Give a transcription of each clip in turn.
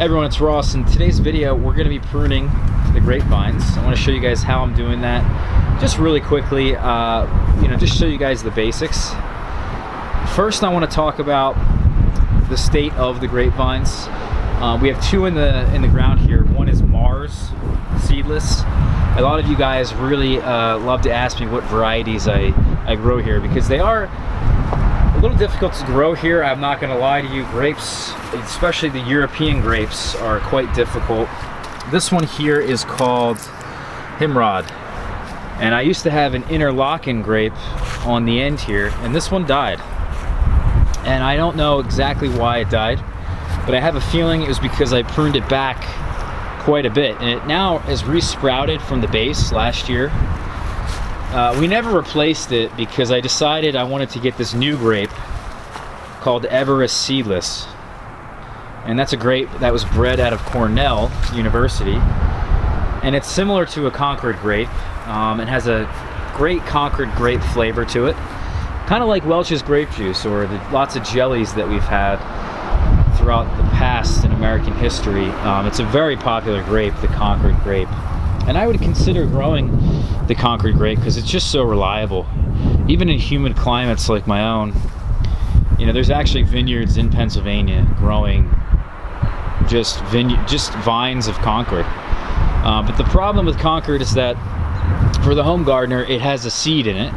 Everyone, it's Ross. In today's video, we're going to be pruning the grapevines. I want to show you guys how I'm doing that, just really quickly. Just show you guys the basics. First, I want to talk about the state of the grapevines. We have two in the ground here. One is Mars seedless. A lot of you guys really love to ask me what varieties I grow here, because they are a little difficult to grow here. I'm not going to lie to you. Grapes, especially the European grapes, are quite difficult. This one here is called Himrod, and I used to have an interlocking grape on the end here, and this one died. And I don't know exactly why it died, but I have a feeling it was because I pruned it back quite a bit, and it now has resprouted from the base last year. We never replaced it because I decided I wanted to get this new grape called Everest Seedless, and that's a grape that was bred out of Cornell University, and it's similar to a Concord grape. It has a great Concord grape flavor to it, kind of like Welch's grape juice or lots of jellies that we've had throughout the past in American history. It's a very popular grape, the Concord grape, and I would consider growing the Concord grape because it's just so reliable, even in humid climates like my own. You know, there's actually vineyards in Pennsylvania growing just vines of Concord. But the problem with Concord is that for the home gardener, it has a seed in it.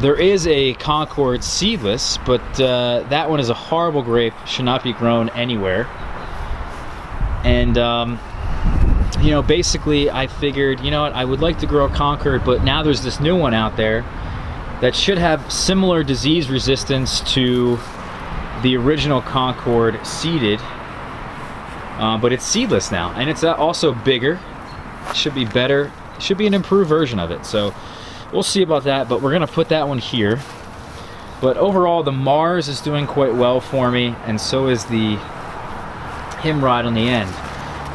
There is a Concord seedless, but that one is a horrible grape, should not be grown anywhere. And basically I figured, you know what, I would like to grow Concord, but now there's this new one out there that should have similar disease resistance to the original Concord seeded, but it's seedless now, and it's also bigger. Should be better, should be an improved version of it. So we'll see about that, but we're gonna put that one here. But overall, the Mars is doing quite well for me, and so is the Himrod on the end.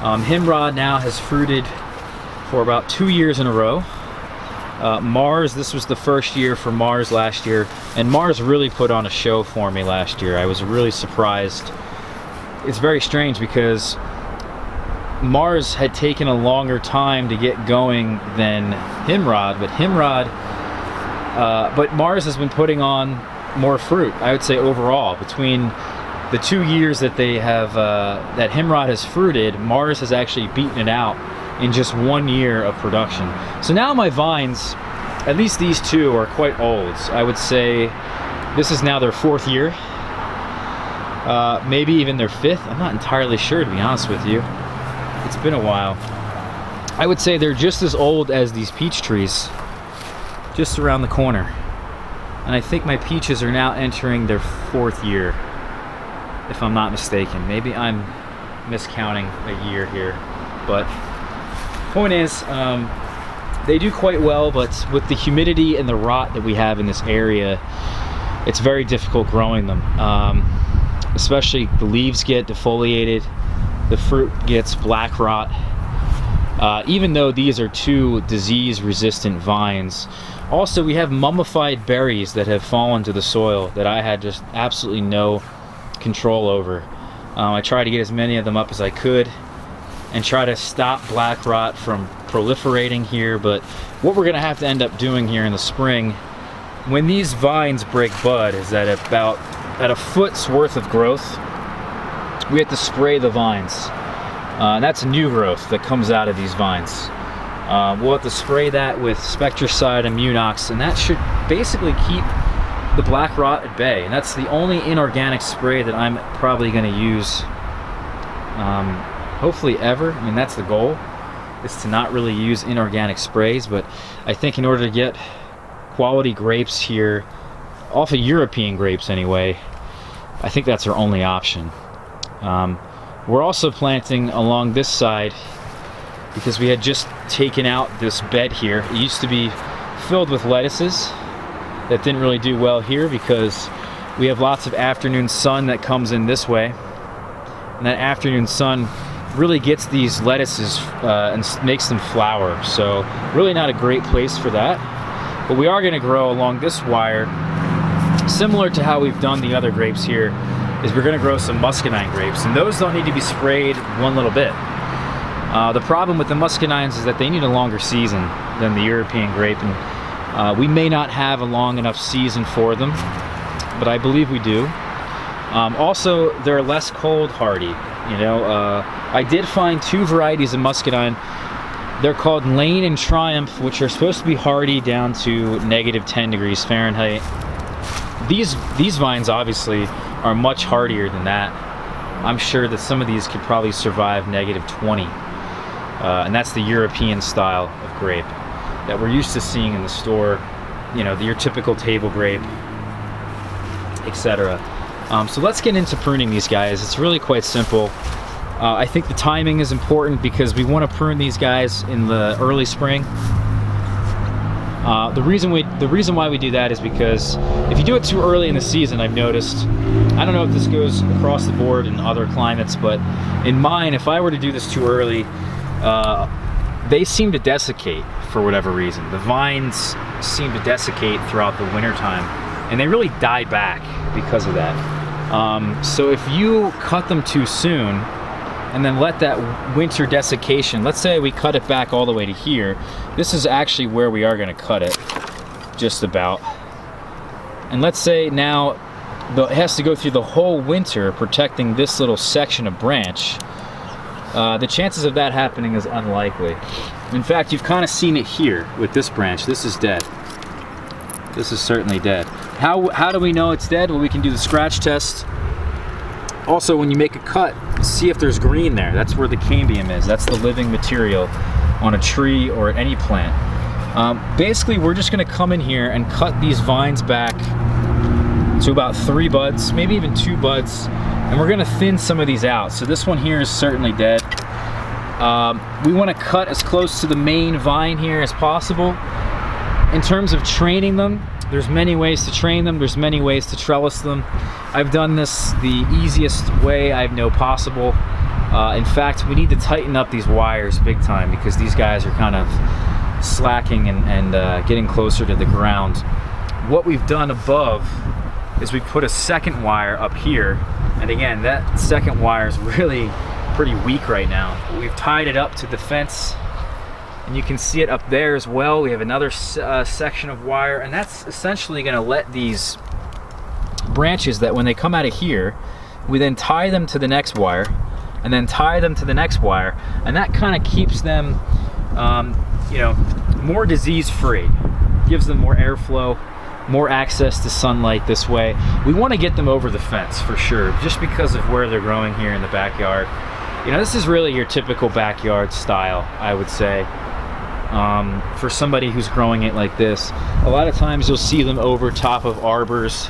Himrod now has fruited for about 2 years in a row. Mars, this was the first year for Mars last year, and Mars really put on a show for me last year. I was really surprised. It's very strange because Mars had taken a longer time to get going than Himrod, but Mars has been putting on more fruit, I would say, overall. Between the 2 years that they have that Himrod has fruited, Mars has actually beaten it out in just 1 year of production. So now my vines, at least these two, are quite old. I would say this is now their 4th year, maybe even their 5th. I'm not entirely sure, to be honest with you. It's been a while. I would say they're just as old as these peach trees just around the corner. And I think my peaches are now entering their 4th year, if I'm not mistaken. Maybe I'm miscounting a year here, but point is, they do quite well, but with the humidity and the rot that we have in this area, it's very difficult growing them. Especially the leaves get defoliated, the fruit gets black rot. Even though these are 2 disease-resistant vines, also we have mummified berries that have fallen to the soil that I had just absolutely no control over. I tried to get as many of them up as I could and try to stop black rot from proliferating here, but what we're gonna have to end up doing here in the spring, when these vines break bud, is that at a foot's worth of growth, we have to spray the vines. And that's new growth that comes out of these vines. We'll have to spray that with Spectracide and Munox, and that should basically keep the black rot at bay. And that's the only inorganic spray that I'm probably going to use, hopefully ever. I mean, that's the goal, is to not really use inorganic sprays. But I think in order to get quality grapes here, off of European grapes anyway, I think that's our only option. We're also planting along this side because we had just taken out this bed here. It used to be filled with lettuces that didn't really do well here because we have lots of afternoon sun that comes in this way, and that afternoon sun really gets these lettuces and makes them flower. So really not a great place for that. But we are going to grow along this wire, similar to how we've done the other grapes here. is we're going to grow some muscadine grapes, and those don't need to be sprayed one little bit. The problem with the muscadines is that they need a longer season than the European grape, and we may not have a long enough season for them, but I believe we do. Also, they're less cold hardy. You know, I did find 2 varieties of muscadine. They're called Lane and Triumph, which are supposed to be hardy down to -10 degrees Fahrenheit. These vines obviously are much hardier than that. I'm sure that some of these could probably survive -20. And that's the European style of grape that we're used to seeing in the store. You know, your typical table grape, etc. So let's get into pruning these guys. It's really quite simple. I think the timing is important because we want to prune these guys in the early spring. The reason why we do that is because if you do it too early in the season, I've noticed, I don't know if this goes across the board in other climates, but in mine, if I were to do this too early, they seem to desiccate for whatever reason. The vines seem to desiccate throughout the winter time, and they really die back because of that. So if you cut them too soon and then let that winter desiccation, let's say we cut it back all the way to here, this is actually where we are going to cut it, just about. And let's say now it has to go through the whole winter protecting this little section of branch. The chances of that happening is unlikely. In fact, you've kind of seen it here with this branch. This is dead. This is certainly dead. How do we know it's dead? Well, we can do the scratch test. Also, when you make a cut, see if there's green there. That's where the cambium is. That's the living material on a tree or any plant. Basically, we're just going to come in here and cut these vines back to about 3 buds, maybe even 2 buds, and we're going to thin some of these out. So this one here is certainly dead. We want to cut as close to the main vine here as possible. In terms of training them, there's many ways to train them. There's many ways to trellis them. I've done this the easiest way I know possible. In fact, we need to tighten up these wires big time because these guys are kind of slacking and getting closer to the ground. What we've done above is we put a second wire up here, and again, that second wire is really pretty weak right now. We've tied it up to the fence, and you can see it up there as well. We have another section of wire, and that's essentially going to let these branches, that when they come out of here, we then tie them to the next wire and then tie them to the next wire, and that kind of keeps them you know, more disease free, gives them more airflow, more access to sunlight this way. We want to get them over the fence for sure, just because of where they're growing here in the backyard. You know, this is really your typical backyard style, I would say. For somebody who's growing it like this, a lot of times you'll see them over top of arbors,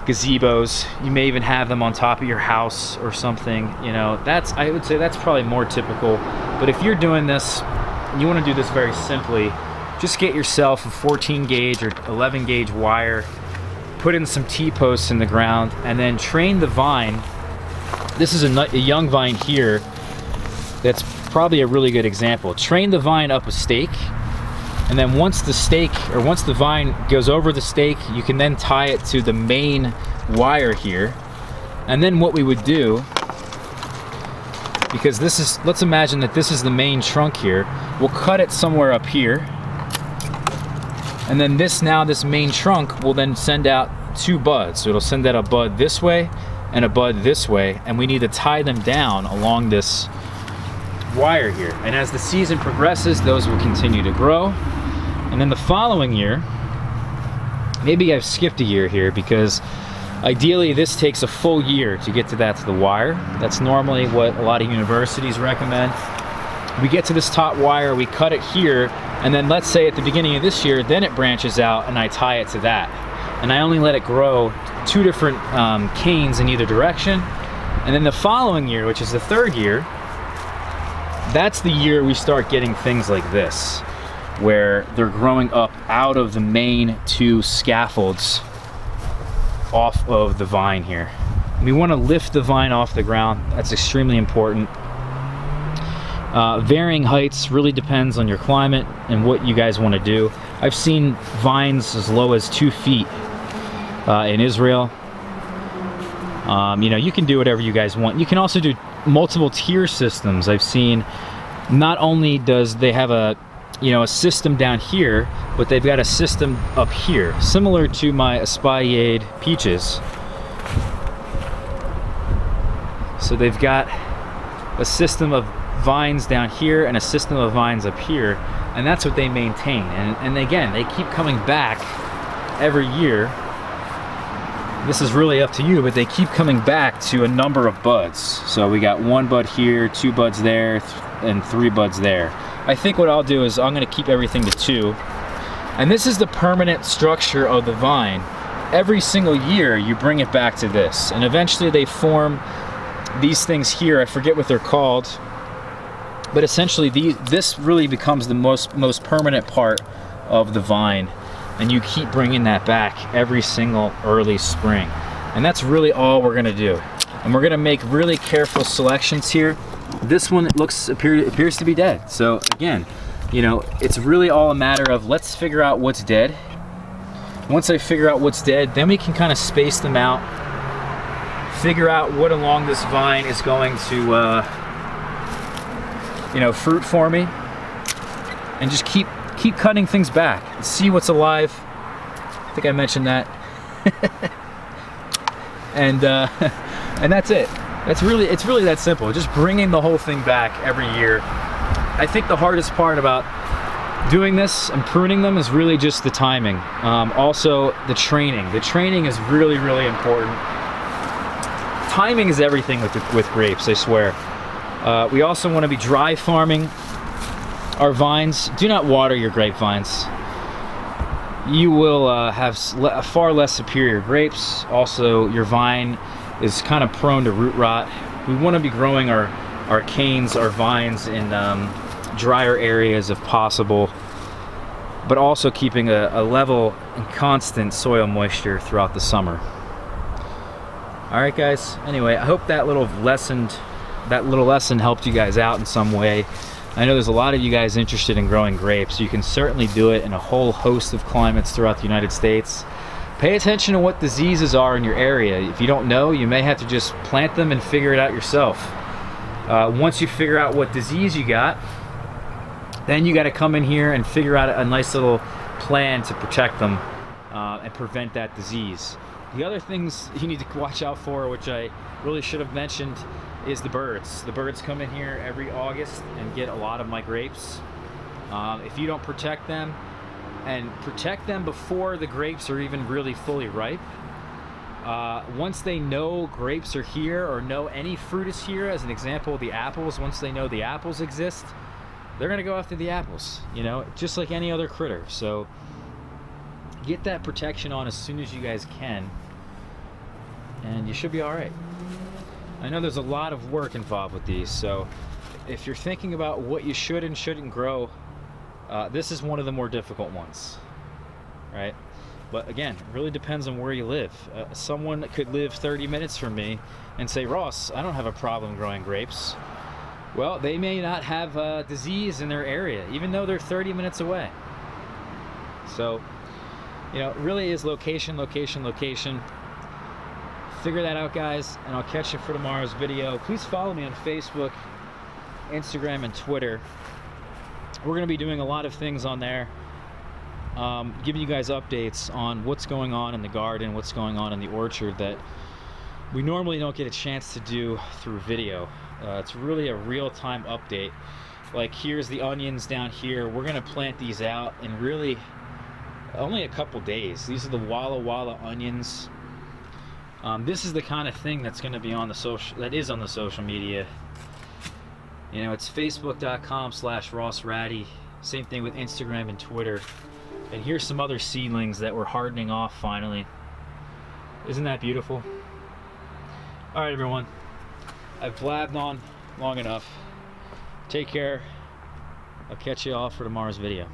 gazebos. You may even have them on top of your house or something. You know, I would say that's probably more typical. But if you're doing this, and you want to do this very simply, just get yourself a 14 gauge or 11 gauge wire, put in some T-posts in the ground, and then train the vine. This is a young vine here that's probably a really good example. Train the vine up a stake, and then once the vine goes over the stake, you can then tie it to the main wire here. And then what we would do, because this is, let's imagine that this is the main trunk here, we'll cut it somewhere up here, and then this main trunk will then send out 2 buds. So it'll send out a bud this way and a bud this way, and we need to tie them down along this wire here. And as the season progresses, those will continue to grow. And then the following year, maybe I've skipped a year here because ideally this takes a full year to get to the wire. That's normally what a lot of universities recommend. We get to this top wire, we cut it here, and then let's say at the beginning of this year, then it branches out and I tie it to that. And I only let it grow 2 different canes in either direction. And then the following year, which is the 3rd year, that's the year we start getting things like this, where they're growing up out of the main 2 scaffolds off of the vine here. We want to lift the vine off the ground. That's extremely important. Varying heights really depends on your climate and what you guys want to do. I've seen vines as low as 2 feet in Israel. You know, you can do whatever you guys want. You can also do multiple tier systems. I've seen not only does they have a, you know, a system down here, but they've got a system up here, similar to my Espalier peaches. So they've got a system of vines down here and a system of vines up here, and that's what they maintain. And again, they keep coming back every year. This is really up to you, but they keep coming back to a number of buds. So we got 1 bud here, 2 buds there, and 3 buds there. I think what I'll do is I'm going to keep everything to 2. And this is the permanent structure of the vine. Every single year you bring it back to this, and eventually they form these things here. I forget what they're called, but essentially this really becomes the most permanent part of the vine, and you keep bringing that back every single early spring. And that's really all we're going to do. And we're going to make really careful selections here. This one appears to be dead. So again, you know, it's really all a matter of, let's figure out what's dead. Once I figure out what's dead, then we can kind of space them out, figure out what along this vine is going to you know, fruit for me, and just keep cutting things back and see what's alive. I think I mentioned that. And that's it. It's really that simple. Just bringing the whole thing back every year. I think the hardest part about doing this and pruning them is really just the timing. Also the training. The training is really important. Timing is everything with grapes, I swear. We also want to be dry farming our vines. Do not water your grapevines. You will have far less superior grapes. Also, your vine is kind of prone to root rot. We want to be growing our canes, our vines in drier areas if possible, but also keeping a level and constant soil moisture throughout the summer. All right, guys. Anyway, I hope that little lesson helped you guys out in some way. I know there's a lot of you guys interested in growing grapes. You can certainly do it in a whole host of climates throughout the United States. Pay attention to what diseases are in your area. If you don't know, you may have to just plant them and figure it out yourself. Once you figure out what disease you got, then you got to come in here and figure out a nice little plan to protect them and prevent that disease. The other things you need to watch out for, which I really should have mentioned, is the birds. The birds come in here every August and get a lot of my grapes. If you don't protect them, and protect them before the grapes are even really fully ripe, once they know grapes are here or know any fruit is here, as an example, the apples, once they know the apples exist, they're gonna go after the apples, you know, just like any other critter. So get that protection on as soon as you guys can, and you should be all right. I know there's a lot of work involved with these, so if you're thinking about what you should and shouldn't grow, this is one of the more difficult ones, right? But again, it really depends on where you live. Someone could live 30 minutes from me and say, Ross, I don't have a problem growing grapes. Well, they may not have a disease in their area, even though they're 30 minutes away. So, you know, it really is location, location, location. Figure that out, guys, and I'll catch you for tomorrow's video. Please follow me on Facebook, Instagram, and Twitter. We're going to be doing a lot of things on there, giving you guys updates on what's going on in the garden, what's going on in the orchard that we normally don't get a chance to do through video. It's really a real-time update. Like, here's the onions down here. We're going to plant these out in really only a couple days. These are the Walla Walla onions. This is the kind of thing that's going to be on the social media. You know, it's facebook.com/RossRatty. Same thing with Instagram and Twitter. And here's some other seedlings that we're hardening off finally. Isn't that beautiful? All right, everyone. I've blabbed on long enough. Take care. I'll catch you all for tomorrow's video.